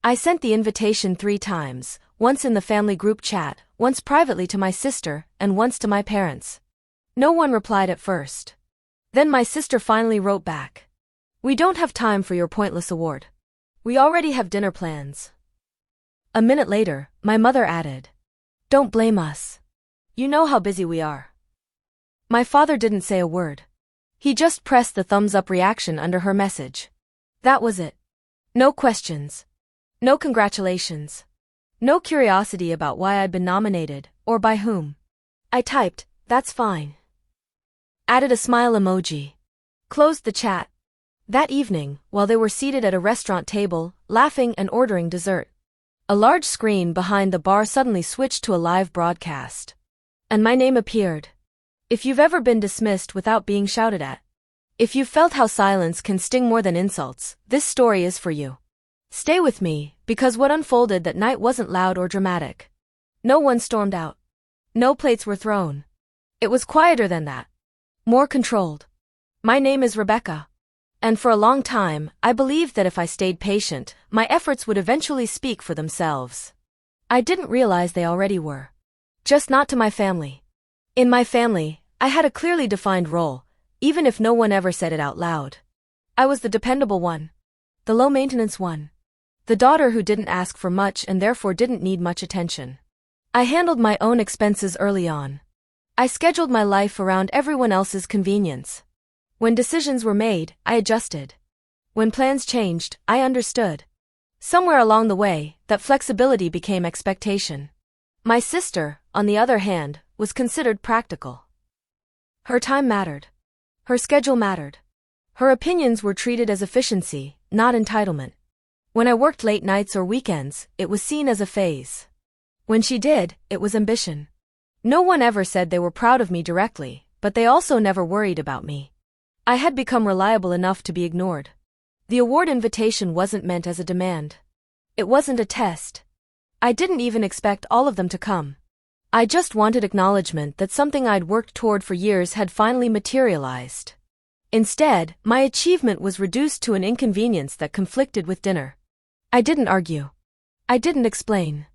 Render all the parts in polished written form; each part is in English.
I sent the invitation 3 times, once in the family group chat, once privately to my sister, and once to my parents. No one replied at first. Then my sister finally wrote back. "We don't have time for your pointless award. We already have dinner plans." A minute later, my mother added, "Don't blame us. You know how busy we are." My father didn't say a word. He just pressed the thumbs up reaction under her message. That was it. No questions. No congratulations. No curiosity about why I'd been nominated, or by whom. I typed, "That's fine." Added a smile emoji. Closed the chat. That evening, while they were seated at a restaurant table, laughing and ordering dessert, a large screen behind the bar suddenly switched to a live broadcast. And my name appeared. If you've ever been dismissed without being shouted at, if you've felt how silence can sting more than insults, this story is for you. Stay with me, because what unfolded that night wasn't loud or dramatic. No one stormed out. No plates were thrown. It was quieter than that. More controlled. My name is Rebecca. And for a long time, I believed that if I stayed patient, my efforts would eventually speak for themselves. I didn't realize they already were. Just not to my family. In my family, I had a clearly defined role, even if no one ever said it out loud. I was the dependable one. The low-maintenance one. The daughter who didn't ask for much and therefore didn't need much attention. I handled my own expenses early on. I scheduled my life around everyone else's convenience. When decisions were made, I adjusted. When plans changed, I understood. Somewhere along the way, that flexibility became expectation. My sister, on the other hand, was considered practical. Her time mattered. Her schedule mattered. Her opinions were treated as efficiency, not entitlement. When I worked late nights or weekends, it was seen as a phase. When she did, it was ambition. No one ever said they were proud of me directly, but they also never worried about me. I had become reliable enough to be ignored. The award invitation wasn't meant as a demand. It wasn't a test. I didn't even expect all of them to come. I just wanted acknowledgement that something I'd worked toward for years had finally materialized. Instead, my achievement was reduced to an inconvenience that conflicted with dinner. I didn't argue. I didn't explain.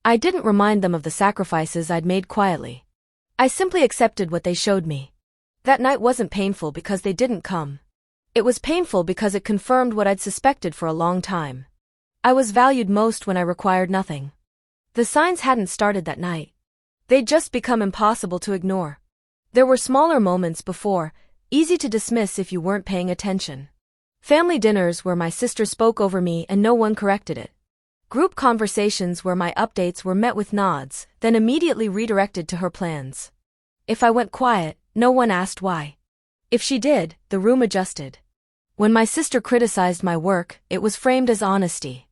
I didn't remind them of the sacrifices I'd made quietly. I simply accepted what they showed me. That night wasn't painful because they didn't come. It was painful because it confirmed what I'd suspected for a long time. I was valued most when I required nothing. The signs hadn't started that night. They'd just become impossible to ignore. There were smaller moments before, easy to dismiss if you weren't paying attention. Family dinners where my sister spoke over me and no one corrected it. Group conversations where my updates were met with nods, then immediately redirected to her plans. If I went quiet, no one asked why. If she did, the room adjusted. When my sister criticized my work, it was framed as honesty.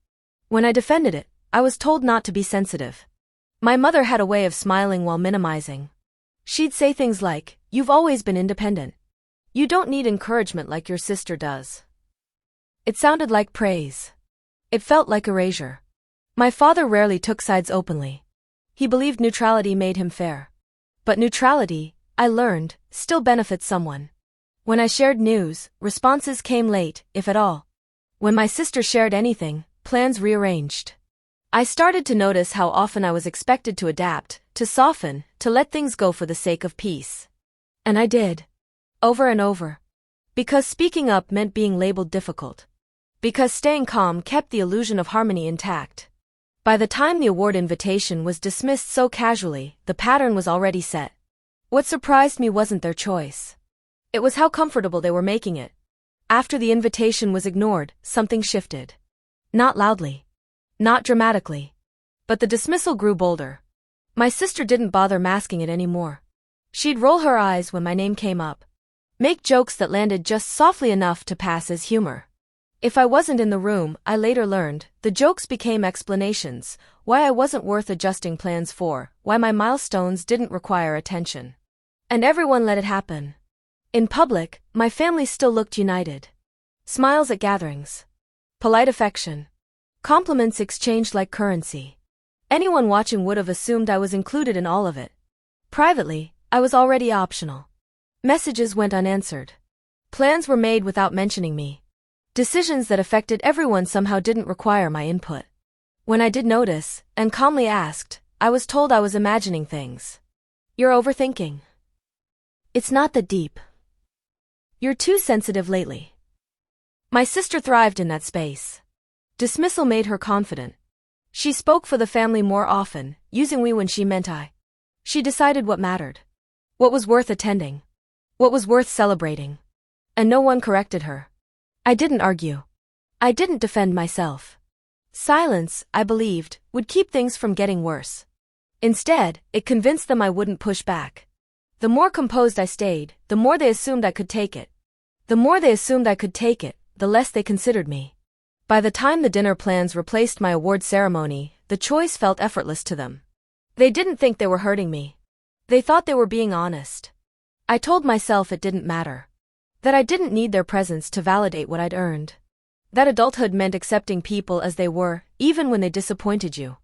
When I defended it, I was told not to be sensitive. My mother had a way of smiling while minimizing. She'd say things like, "You've always been independent. You don't need encouragement like your sister does." It sounded like praise. It felt like erasure. My father rarely took sides openly. He believed neutrality made him fair. But neutrality, I learned, still benefits someone. When I shared news, responses came late, if at all. When my sister shared anything, plans rearranged. I started to notice how often I was expected to adapt, to soften, to let things go for the sake of peace. And I did. Over and over. Because speaking up meant being labeled difficult. Because staying calm kept the illusion of harmony intact. By the time the award invitation was dismissed so casually, the pattern was already set. What surprised me wasn't their choice. It was how comfortable they were making it. After the invitation was ignored, something shifted. Not loudly. Not dramatically. But the dismissal grew bolder. My sister didn't bother masking it anymore. She'd roll her eyes when my name came up. Make jokes that landed just softly enough to pass as humor. If I wasn't in the room, I later learned, the jokes became explanations, why I wasn't worth adjusting plans for, why my milestones didn't require attention. And everyone let it happen. In public, my family still looked united. Smiles at gatherings. Polite affection. Compliments exchanged like currency. Anyone watching would have assumed I was included in all of it. Privately, I was already optional. Messages went unanswered. Plans were made without mentioning me. Decisions that affected everyone somehow didn't require my input. When I did notice, and calmly asked, I was told I was imagining things. You're overthinking. It's not that deep. You're too sensitive lately. My sister thrived in that space. Dismissal made her confident. She spoke for the family more often, using we when she meant I. She decided what mattered. What was worth attending. What was worth celebrating. And no one corrected her. I didn't argue. I didn't defend myself. Silence, I believed, would keep things from getting worse. Instead, it convinced them I wouldn't push back. The more composed I stayed, the more they assumed I could take it. The more they assumed I could take it, the less they considered me. By the time the dinner plans replaced my award ceremony, the choice felt effortless to them. They didn't think they were hurting me. They thought they were being honest. I told myself it didn't matter. That I didn't need their presence to validate what I'd earned. That adulthood meant accepting people as they were, even when they disappointed you.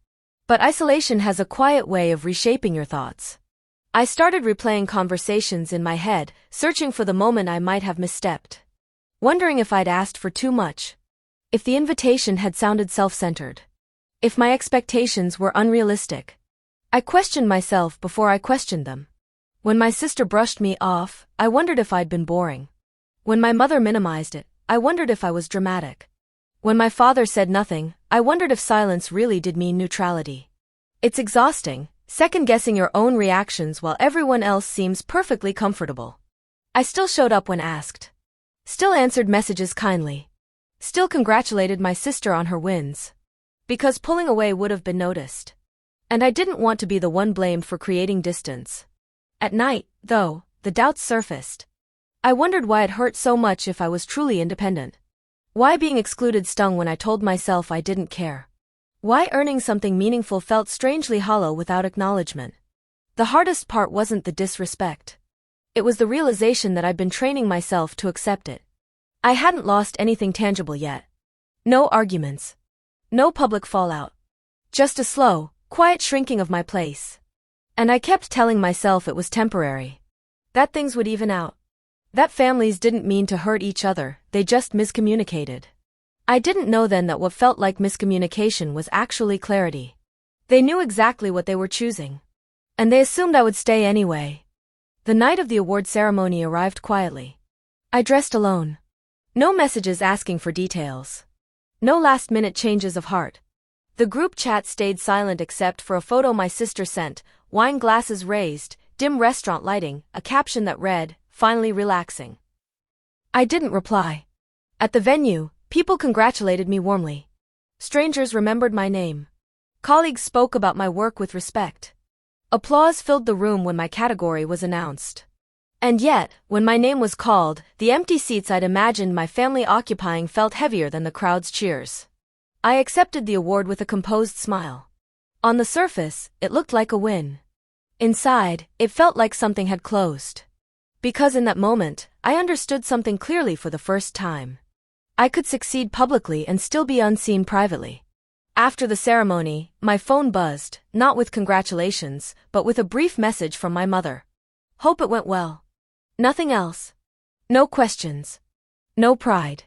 But isolation has a quiet way of reshaping your thoughts. I started replaying conversations in my head, searching for the moment I might have misstepped. Wondering if I'd asked for too much. If the invitation had sounded self-centered. If my expectations were unrealistic. I questioned myself before I questioned them. When my sister brushed me off, I wondered if I'd been boring. When my mother minimized it, I wondered if I was dramatic. When my father said nothing, I wondered if silence really did mean neutrality. It's exhausting, second-guessing your own reactions while everyone else seems perfectly comfortable. I still showed up when asked. Still answered messages kindly. Still congratulated my sister on her wins. Because pulling away would have been noticed. And I didn't want to be the one blamed for creating distance. At night, though, the doubts surfaced. I wondered why it hurt so much if I was truly independent. Why being excluded stung when I told myself I didn't care. Why earning something meaningful felt strangely hollow without acknowledgement. The hardest part wasn't the disrespect. It was the realization that I'd been training myself to accept it. I hadn't lost anything tangible yet. No arguments. No public fallout. Just a slow, quiet shrinking of my place. And I kept telling myself it was temporary. That things would even out. That families didn't mean to hurt each other, they just miscommunicated. I didn't know then that what felt like miscommunication was actually clarity. They knew exactly what they were choosing. And they assumed I would stay anyway. The night of the award ceremony arrived quietly. I dressed alone. No messages asking for details. No last-minute changes of heart. The group chat stayed silent except for a photo my sister sent, wine glasses raised, dim restaurant lighting, a caption that read, "Finally relaxing." I didn't reply. At the venue, people congratulated me warmly. Strangers remembered my name. Colleagues spoke about my work with respect. Applause filled the room when my category was announced. And yet, when my name was called, the empty seats I'd imagined my family occupying felt heavier than the crowd's cheers. I accepted the award with a composed smile. On the surface, it looked like a win. Inside, it felt like something had closed. Because in that moment, I understood something clearly for the first time. I could succeed publicly and still be unseen privately. After the ceremony, my phone buzzed, not with congratulations, but with a brief message from my mother. Hope it went well. Nothing else. No questions. No pride.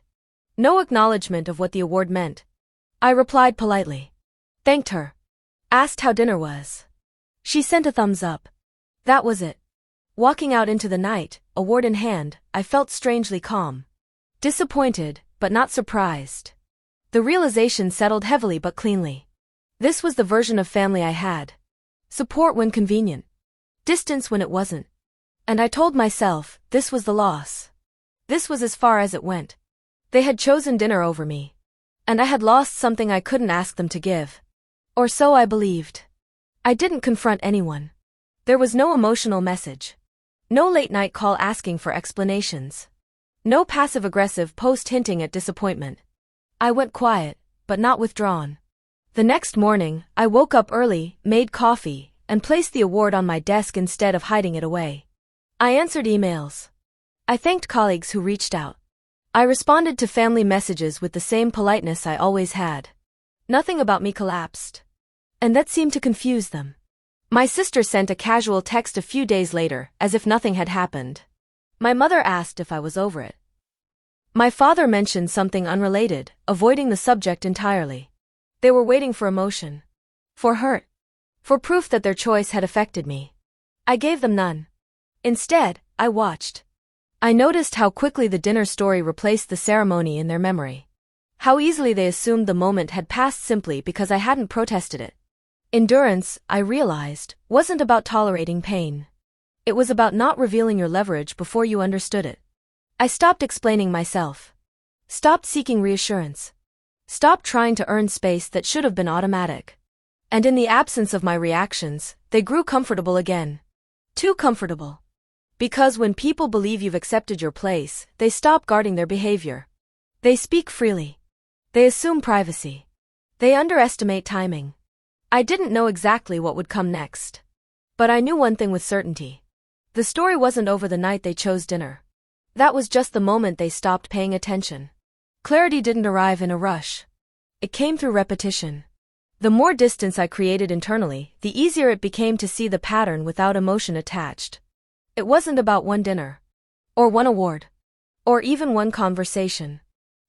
No acknowledgement of what the award meant. I replied politely. Thanked her. Asked how dinner was. She sent a thumbs up. That was it. Walking out into the night, award in hand, I felt strangely calm. Disappointed, but not surprised. The realization settled heavily but cleanly. This was the version of family I had. Support when convenient. Distance when it wasn't. And I told myself, this was the loss. This was as far as it went. They had chosen dinner over me. And I had lost something I couldn't ask them to give. Or so I believed. I didn't confront anyone. There was no emotional message. No late-night call asking for explanations. No passive-aggressive post hinting at disappointment. I went quiet, but not withdrawn. The next morning, I woke up early, made coffee, and placed the award on my desk instead of hiding it away. I answered emails. I thanked colleagues who reached out. I responded to family messages with the same politeness I always had. Nothing about me collapsed. And that seemed to confuse them. My sister sent a casual text a few days later, as if nothing had happened. My mother asked if I was over it. My father mentioned something unrelated, avoiding the subject entirely. They were waiting for emotion. For hurt. For proof that their choice had affected me. I gave them none. Instead, I watched. I noticed how quickly the dinner story replaced the ceremony in their memory. How easily they assumed the moment had passed simply because I hadn't protested it. Endurance, I realized, wasn't about tolerating pain. It was about not revealing your leverage before you understood it. I stopped explaining myself. Stopped seeking reassurance. Stopped trying to earn space that should have been automatic. And in the absence of my reactions, they grew comfortable again. Too comfortable. Because when people believe you've accepted your place, they stop guarding their behavior. They speak freely. They assume privacy. They underestimate timing. I didn't know exactly what would come next. But I knew one thing with certainty. The story wasn't over the night they chose dinner. That was just the moment they stopped paying attention. Clarity didn't arrive in a rush. It came through repetition. The more distance I created internally, the easier it became to see the pattern without emotion attached. It wasn't about one dinner. Or one award. Or even one conversation.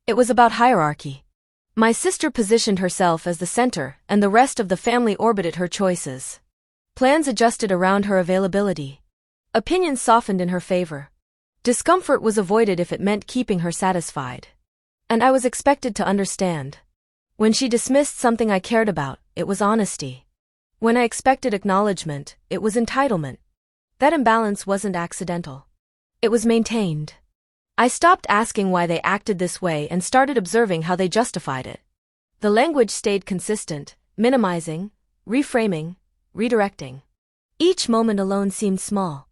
It was about hierarchy. My sister positioned herself as the center, and the rest of the family orbited her choices. Plans adjusted around her availability. Opinions softened in her favor. Discomfort was avoided if it meant keeping her satisfied. And I was expected to understand. When she dismissed something I cared about, it was honesty. When I expected acknowledgement, it was entitlement. That imbalance wasn't accidental. It was maintained. I stopped asking why they acted this way and started observing how they justified it. The language stayed consistent, minimizing, reframing, redirecting. Each moment alone seemed small.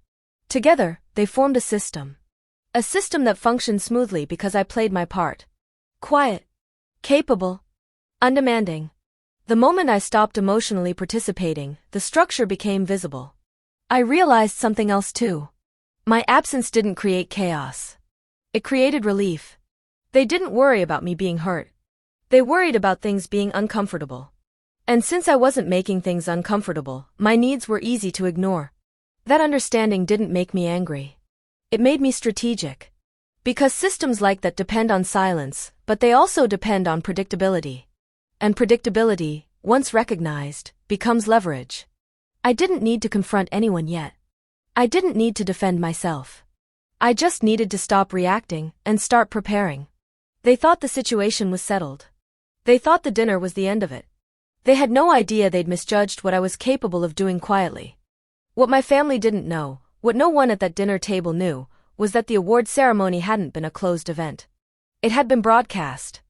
Together, they formed a system. A system that functioned smoothly because I played my part. Quiet. Capable. Undemanding. The moment I stopped emotionally participating, the structure became visible. I realized something else too. My absence didn't create chaos. It created relief. They didn't worry about me being hurt. They worried about things being uncomfortable. And since I wasn't making things uncomfortable, my needs were easy to ignore. That understanding didn't make me angry. It made me strategic. Because systems like that depend on silence, but they also depend on predictability. And predictability, once recognized, becomes leverage. I didn't need to confront anyone yet. I didn't need to defend myself. I just needed to stop reacting and start preparing. They thought the situation was settled. They thought the dinner was the end of it. They had no idea they'd misjudged what I was capable of doing quietly. What my family didn't know, what no one at that dinner table knew, was that the award ceremony hadn't been a closed event. It had been broadcast.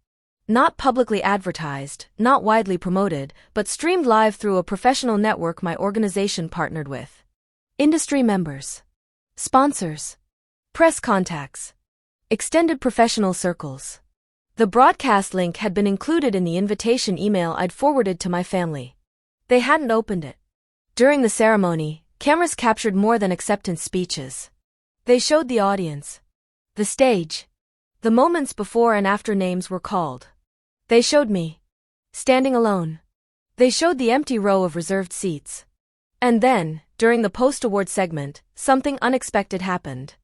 Not publicly advertised, not widely promoted, but streamed live through a professional network my organization partnered with. Industry members. Sponsors. Press contacts. Extended professional circles. The broadcast link had been included in the invitation email I'd forwarded to my family. They hadn't opened it. During the ceremony, cameras captured more than acceptance speeches. They showed the audience. The stage. The moments before and after names were called. They showed me. Standing alone. They showed the empty row of reserved seats. And then, during the post-award segment, something unexpected happened.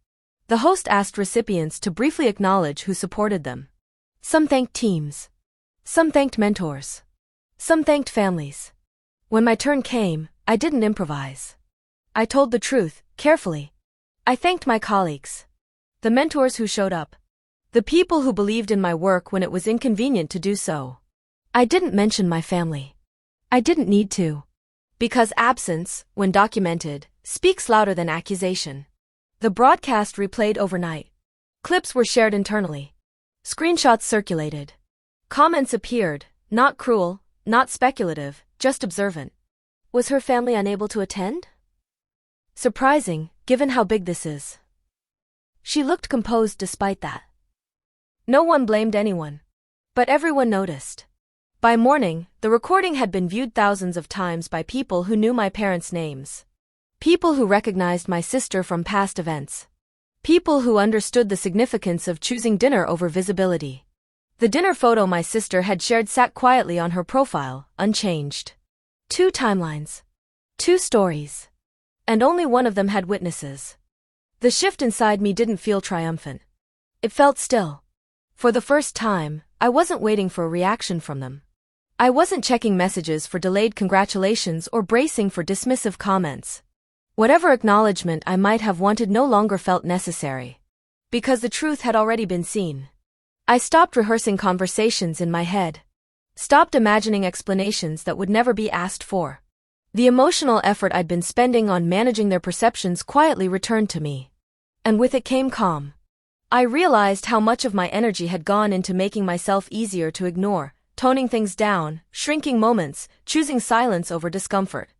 The host asked recipients to briefly acknowledge who supported them. Some thanked teams. Some thanked mentors. Some thanked families. When my turn came, I didn't improvise. I told the truth, carefully. I thanked my colleagues. The mentors who showed up. The people who believed in my work when it was inconvenient to do so. I didn't mention my family. I didn't need to. Because absence, when documented, speaks louder than accusation. The broadcast replayed overnight. Clips were shared internally. Screenshots circulated. Comments appeared, not cruel, not speculative, just observant. Was her family unable to attend? Surprising, given how big this is. She looked composed despite that. No one blamed anyone. But everyone noticed. By morning, the recording had been viewed thousands of times by people who knew my parents' names. People who recognized my sister from past events. People who understood the significance of choosing dinner over visibility. The dinner photo my sister had shared sat quietly on her profile, unchanged. 2 timelines. 2 stories. And only one of them had witnesses. The shift inside me didn't feel triumphant. It felt still. For the first time, I wasn't waiting for a reaction from them. I wasn't checking messages for delayed congratulations or bracing for dismissive comments. Whatever acknowledgement I might have wanted no longer felt necessary. Because the truth had already been seen. I stopped rehearsing conversations in my head. Stopped imagining explanations that would never be asked for. The emotional effort I'd been spending on managing their perceptions quietly returned to me. And with it came calm. I realized how much of my energy had gone into making myself easier to ignore, toning things down, shrinking moments, choosing silence over discomfort.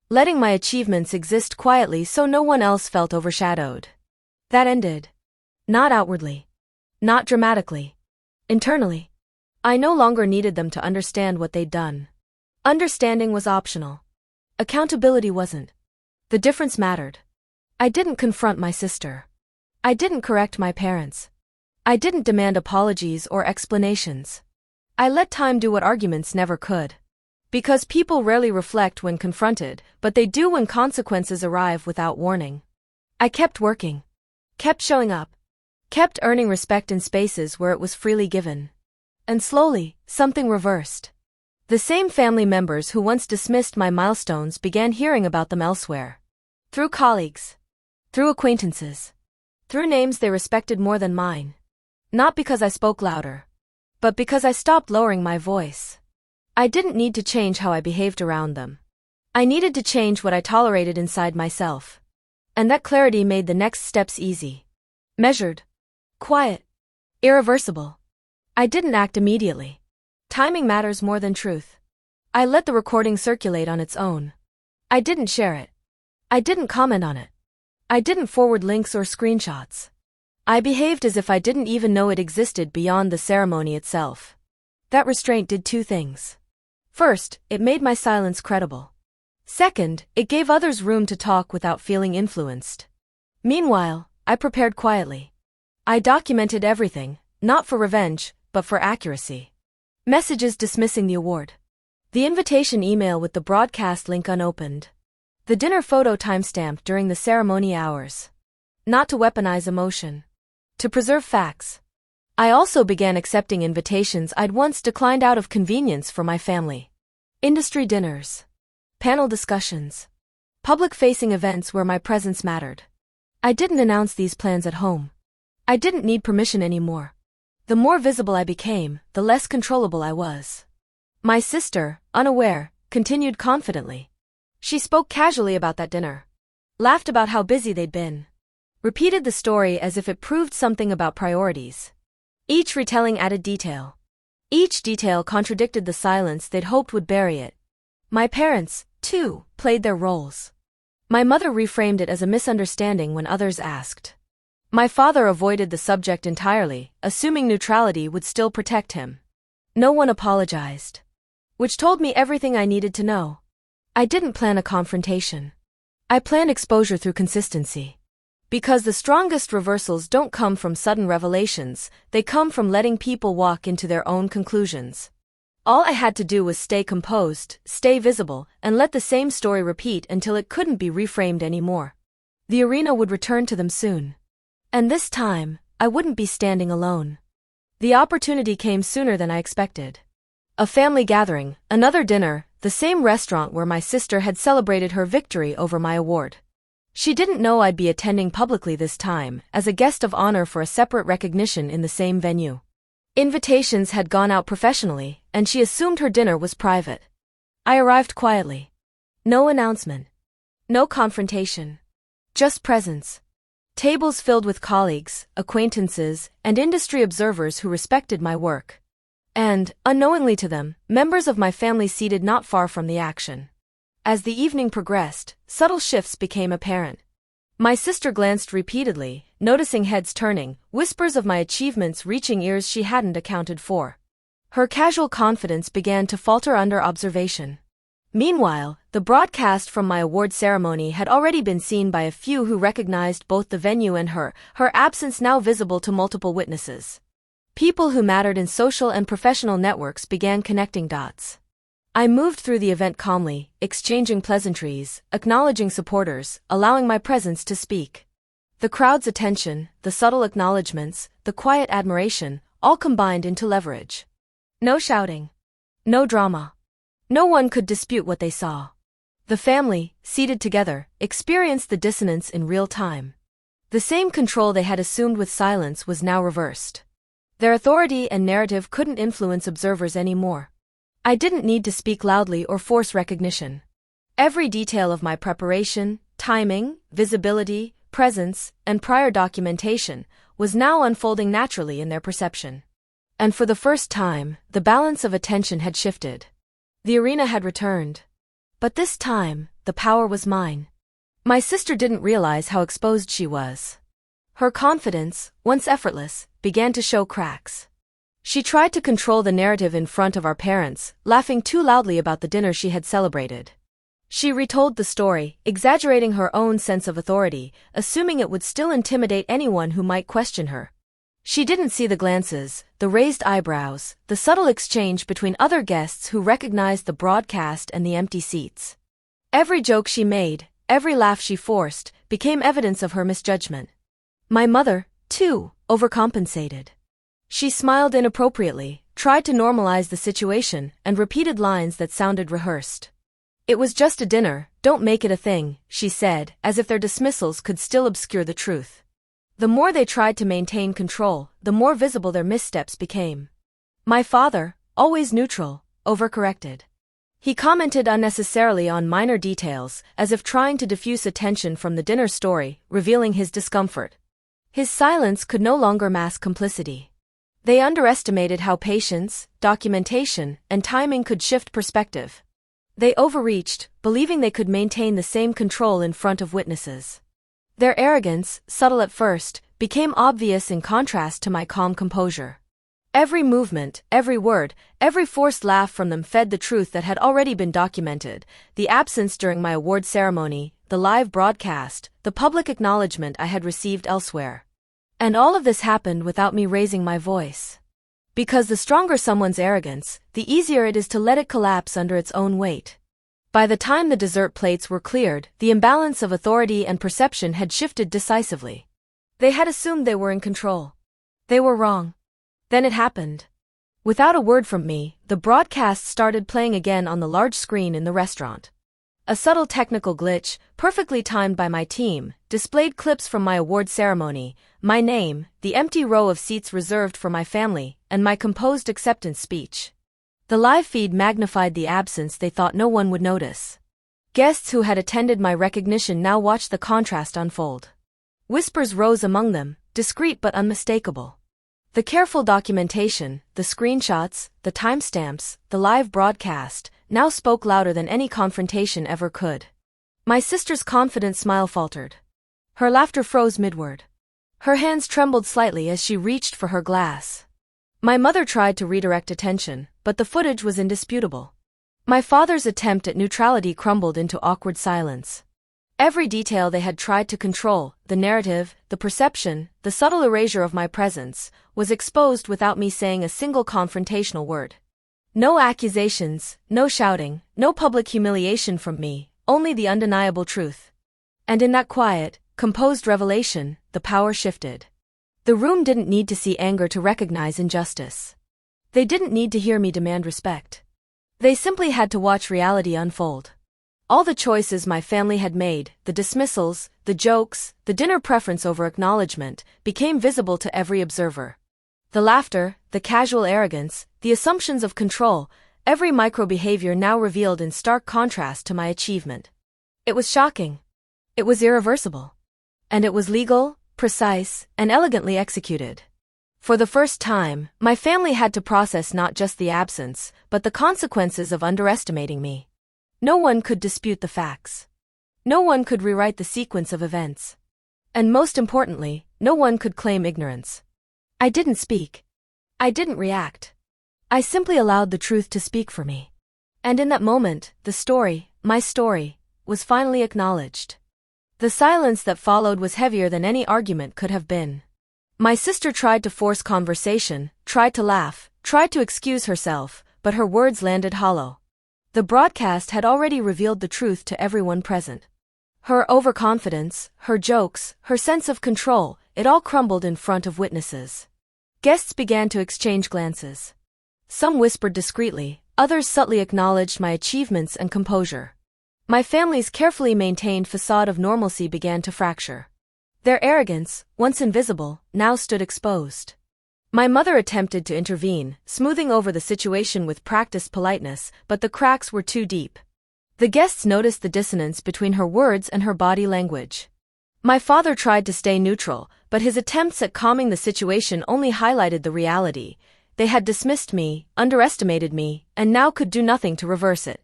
Letting my achievements exist quietly so no one else felt overshadowed. That ended. Not outwardly. Not dramatically. Internally. I no longer needed them to understand what they'd done. Understanding was optional. Accountability wasn't. The difference mattered. I didn't confront my sister. I didn't correct my parents. I didn't demand apologies or explanations. I let time do what arguments never could. Because people rarely reflect when confronted, but they do when consequences arrive without warning. I kept working. Kept showing up. Kept earning respect in spaces where it was freely given. And slowly, something reversed. The same family members who once dismissed my milestones began hearing about them elsewhere. Through colleagues. Through acquaintances. Through names they respected more than mine. Not because I spoke louder. But because I stopped lowering my voice. I didn't need to change how I behaved around them. I needed to change what I tolerated inside myself. And that clarity made the next steps easy. Measured. Quiet. Irreversible. I didn't act immediately. Timing matters more than truth. I let the recording circulate on its own. I didn't share it. I didn't comment on it. I didn't forward links or screenshots. I behaved as if I didn't even know it existed beyond the ceremony itself. That restraint did two things. First, it made my silence credible. Second, it gave others room to talk without feeling influenced. Meanwhile, I prepared quietly. I documented everything, not for revenge, but for accuracy. Messages dismissing the award. The invitation email with the broadcast link unopened. The dinner photo timestamped during the ceremony hours. Not to weaponize emotion. To preserve facts. I also began accepting invitations I'd once declined out of convenience for my family. Industry dinners. Panel discussions. Public-facing events where my presence mattered. I didn't announce these plans at home. I didn't need permission anymore. The more visible I became, the less controllable I was. My sister, unaware, continued confidently. She spoke casually about that dinner. Laughed about how busy they'd been. Repeated the story as if it proved something about priorities. Each retelling added detail. Each detail contradicted the silence they'd hoped would bury it. My parents, too, played their roles. My mother reframed it as a misunderstanding when others asked. My father avoided the subject entirely, assuming neutrality would still protect him. No one apologized. Which told me everything I needed to know. I didn't plan a confrontation. I planned exposure through consistency. Because the strongest reversals don't come from sudden revelations, they come from letting people walk into their own conclusions. All I had to do was stay composed, stay visible, and let the same story repeat until it couldn't be reframed anymore. The arena would return to them soon. And this time, I wouldn't be standing alone. The opportunity came sooner than I expected. A family gathering, another dinner, the same restaurant where my sister had celebrated her victory over my award. She didn't know I'd be attending publicly this time, as a guest of honor for a separate recognition in the same venue. Invitations had gone out professionally, and she assumed her dinner was private. I arrived quietly. No announcement. No confrontation. Just presence. Tables filled with colleagues, acquaintances, and industry observers who respected my work. And, unknowingly to them, members of my family seated not far from the action. As the evening progressed, subtle shifts became apparent. My sister glanced repeatedly, noticing heads turning, whispers of my achievements reaching ears she hadn't accounted for. Her casual confidence began to falter under observation. Meanwhile, the broadcast from my award ceremony had already been seen by a few who recognized both the venue and her absence now visible to multiple witnesses. People who mattered in social and professional networks began connecting dots. I moved through the event calmly, exchanging pleasantries, acknowledging supporters, allowing my presence to speak. The crowd's attention, the subtle acknowledgments, the quiet admiration, all combined into leverage. No shouting. No drama. No one could dispute what they saw. The family, seated together, experienced the dissonance in real time. The same control they had assumed with silence was now reversed. Their authority and narrative couldn't influence observers anymore. I didn't need to speak loudly or force recognition. Every detail of my preparation, timing, visibility, presence, and prior documentation was now unfolding naturally in their perception. And for the first time, the balance of attention had shifted. The arena had returned. But this time, the power was mine. My sister didn't realize how exposed she was. Her confidence, once effortless, began to show cracks. She tried to control the narrative in front of our parents, laughing too loudly about the dinner she had celebrated. She retold the story, exaggerating her own sense of authority, assuming it would still intimidate anyone who might question her. She didn't see the glances, the raised eyebrows, the subtle exchange between other guests who recognized the broadcast and the empty seats. Every joke she made, every laugh she forced, became evidence of her misjudgment. My mother, too, overcompensated. She smiled inappropriately, tried to normalize the situation, and repeated lines that sounded rehearsed. "It was just a dinner, don't make it a thing," she said, as if their dismissals could still obscure the truth. The more they tried to maintain control, the more visible their missteps became. My father, always neutral, overcorrected. He commented unnecessarily on minor details, as if trying to diffuse attention from the dinner story, revealing his discomfort. His silence could no longer mask complicity. They underestimated how patience, documentation, and timing could shift perspective. They overreached, believing they could maintain the same control in front of witnesses. Their arrogance, subtle at first, became obvious in contrast to my calm composure. Every movement, every word, every forced laugh from them fed the truth that had already been documented: the absence during my award ceremony, the live broadcast, the public acknowledgement I had received elsewhere. And all of this happened without me raising my voice. Because the stronger someone's arrogance, the easier it is to let it collapse under its own weight. By the time the dessert plates were cleared, the imbalance of authority and perception had shifted decisively. They had assumed they were in control. They were wrong. Then it happened. Without a word from me, the broadcast started playing again on the large screen in the restaurant. A subtle technical glitch, perfectly timed by my team, displayed clips from my award ceremony, my name, the empty row of seats reserved for my family, and my composed acceptance speech. The live feed magnified the absence they thought no one would notice. Guests who had attended my recognition now watched the contrast unfold. Whispers rose among them, discreet but unmistakable. The careful documentation, the screenshots, the timestamps, the live broadcast, now spoke louder than any confrontation ever could. My sister's confident smile faltered. Her laughter froze midward. Her hands trembled slightly as she reached for her glass. My mother tried to redirect attention, but the footage was indisputable. My father's attempt at neutrality crumbled into awkward silence. Every detail they had tried to control, the narrative, the perception, the subtle erasure of my presence, was exposed without me saying a single confrontational word. No accusations, no shouting, no public humiliation from me, only the undeniable truth. And in that quiet, composed revelation, the power shifted. The room didn't need to see anger to recognize injustice. They didn't need to hear me demand respect. They simply had to watch reality unfold. All the choices my family had made, the dismissals, the jokes, the dinner preference over acknowledgement, became visible to every observer. The laughter, the casual arrogance, the assumptions of control, every micro-behavior now revealed in stark contrast to my achievement. It was shocking. It was irreversible. And it was legal, precise, and elegantly executed. For the first time, my family had to process not just the absence, but the consequences of underestimating me. No one could dispute the facts. No one could rewrite the sequence of events. And most importantly, no one could claim ignorance. I didn't speak. I didn't react. I simply allowed the truth to speak for me. And in that moment, the story, my story, was finally acknowledged. The silence that followed was heavier than any argument could have been. My sister tried to force conversation, tried to laugh, tried to excuse herself, but her words landed hollow. The broadcast had already revealed the truth to everyone present. Her overconfidence, her jokes, her sense of control, it all crumbled in front of witnesses. Guests began to exchange glances. Some whispered discreetly, Others subtly acknowledged my achievements and composure. My family's carefully maintained facade of normalcy began to fracture. Their arrogance, once invisible, now stood exposed. My mother attempted to intervene, smoothing over the situation with practiced politeness, but the cracks were too deep. The guests noticed the dissonance between her words and her body language. My father tried to stay neutral, but his attempts at calming the situation only highlighted the reality. They had dismissed me, underestimated me, and now could do nothing to reverse it.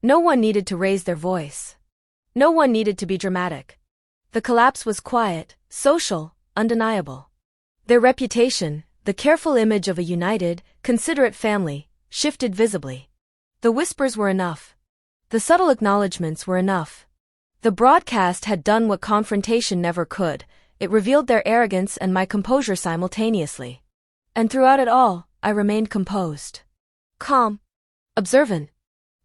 No one needed to raise their voice. No one needed to be dramatic. The collapse was quiet, social, undeniable. Their reputation, the careful image of a united, considerate family, shifted visibly. The whispers were enough. The subtle acknowledgments were enough. The broadcast had done what confrontation never could. It revealed their arrogance and my composure simultaneously. And throughout it all, I remained composed. Calm. Observant.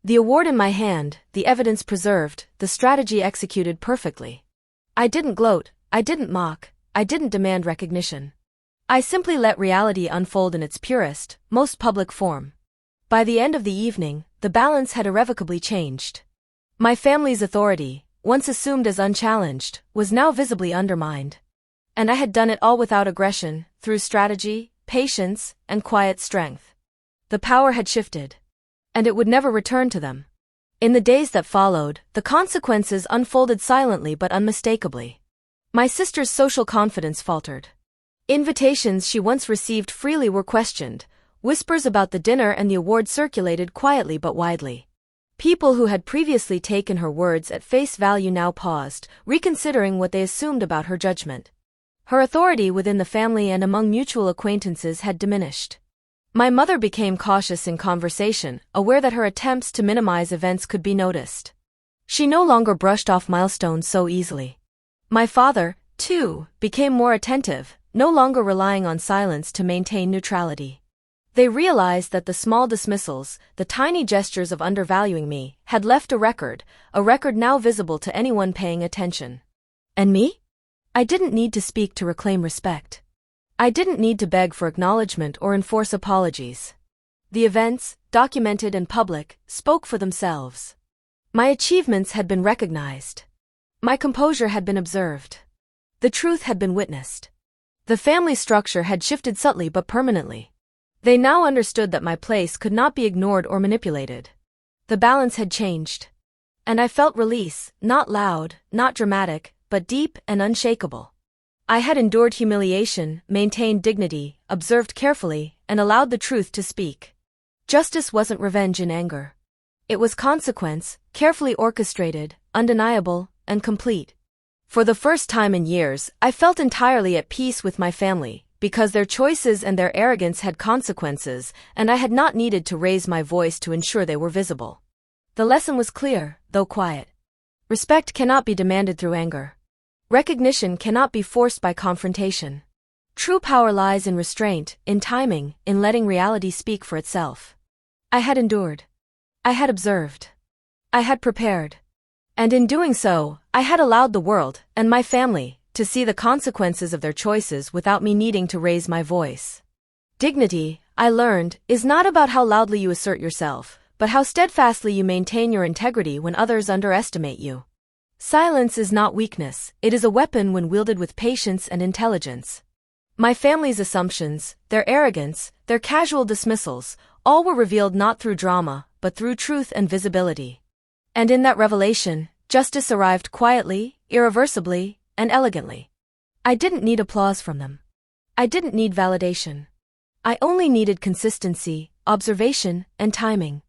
The award in my hand, the evidence preserved, the strategy executed perfectly. I didn't gloat, I didn't mock, I didn't demand recognition. I simply let reality unfold in its purest, most public form. By the end of the evening, the balance had irrevocably changed. My family's authority, once assumed as unchallenged, was now visibly undermined. And I had done it all without aggression, through strategy, patience, and quiet strength. The power had shifted. And it would never return to them. In the days that followed, the consequences unfolded silently but unmistakably. My sister's social confidence faltered. Invitations she once received freely were questioned. Whispers about the dinner and the award circulated quietly but widely. People who had previously taken her words at face value now paused, reconsidering what they assumed about her judgment. Her authority within the family and among mutual acquaintances had diminished. My mother became cautious in conversation, aware that her attempts to minimize events could be noticed. She no longer brushed off milestones so easily. My father, too, became more attentive, no longer relying on silence to maintain neutrality. They realized that the small dismissals, the tiny gestures of undervaluing me, had left a record now visible to anyone paying attention. And me? I didn't need to speak to reclaim respect. I didn't need to beg for acknowledgement or enforce apologies. The events, documented and public, spoke for themselves. My achievements had been recognized. My composure had been observed. The truth had been witnessed. The family structure had shifted subtly but permanently. They now understood that my place could not be ignored or manipulated. The balance had changed. And I felt release, not loud, not dramatic, but deep and unshakable. I had endured humiliation, maintained dignity, observed carefully, and allowed the truth to speak. Justice wasn't revenge in anger. It was consequence, carefully orchestrated, undeniable, and complete. For the first time in years, I felt entirely at peace with my family, because their choices and their arrogance had consequences, and I had not needed to raise my voice to ensure they were visible. The lesson was clear, though quiet. Respect cannot be demanded through anger. Recognition cannot be forced by confrontation. True power lies in restraint, in timing, in letting reality speak for itself. I had endured. I had observed. I had prepared. And in doing so, I had allowed the world, and my family, to see the consequences of their choices without me needing to raise my voice. Dignity, I learned, is not about how loudly you assert yourself, but how steadfastly you maintain your integrity when others underestimate you. Silence is not weakness, it is a weapon when wielded with patience and intelligence. My family's assumptions, their arrogance, their casual dismissals, all were revealed not through drama, but through truth and visibility. And in that revelation, justice arrived quietly, irreversibly, and elegantly. I didn't need applause from them. I didn't need validation. I only needed consistency, observation, and timing.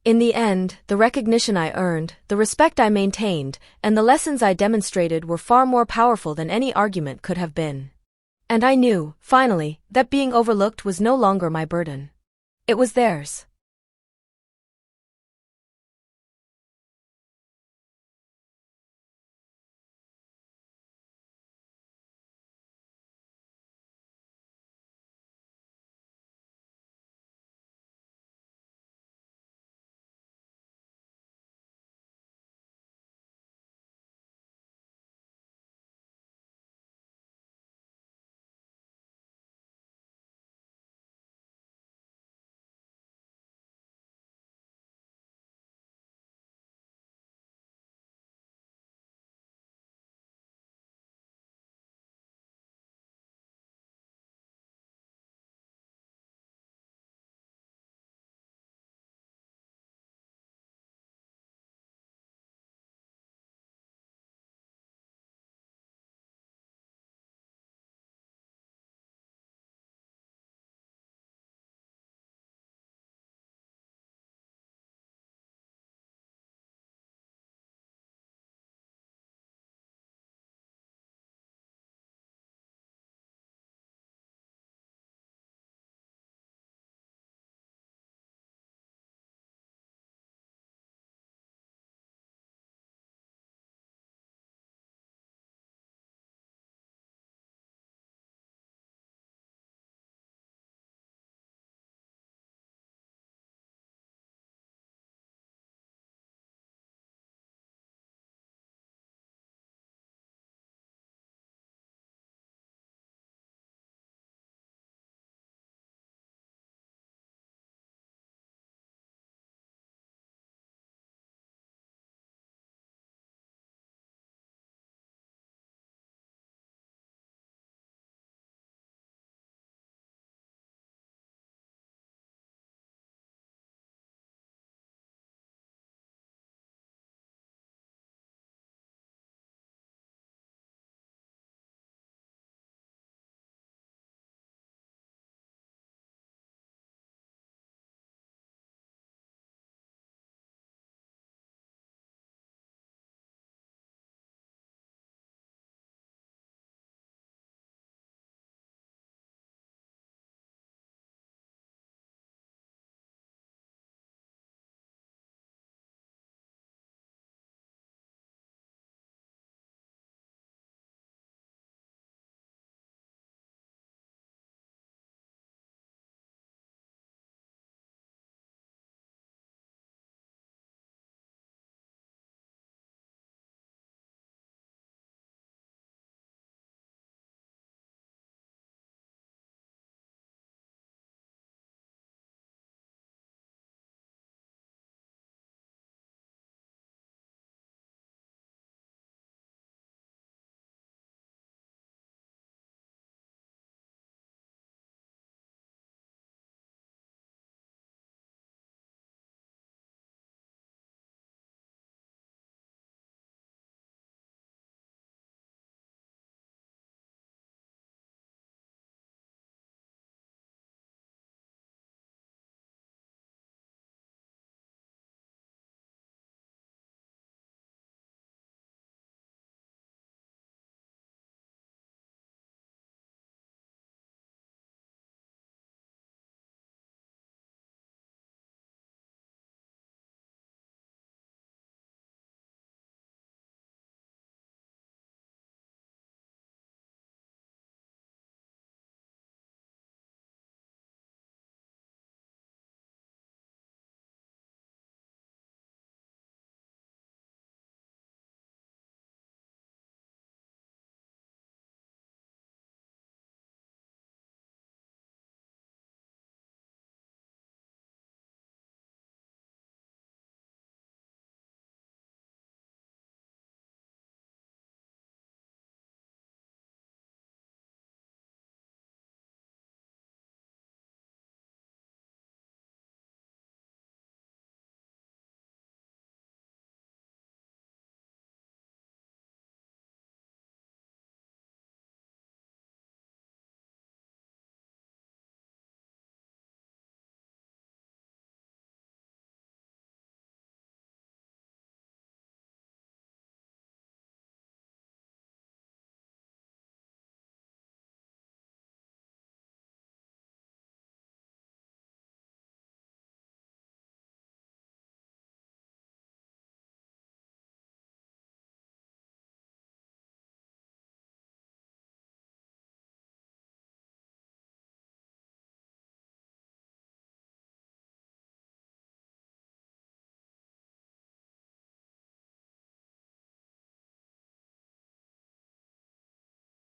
In the end, the recognition I earned, the respect I maintained, and the lessons I demonstrated were far more powerful than any argument could have been. And I knew, finally, that being overlooked was no longer my burden. It was theirs.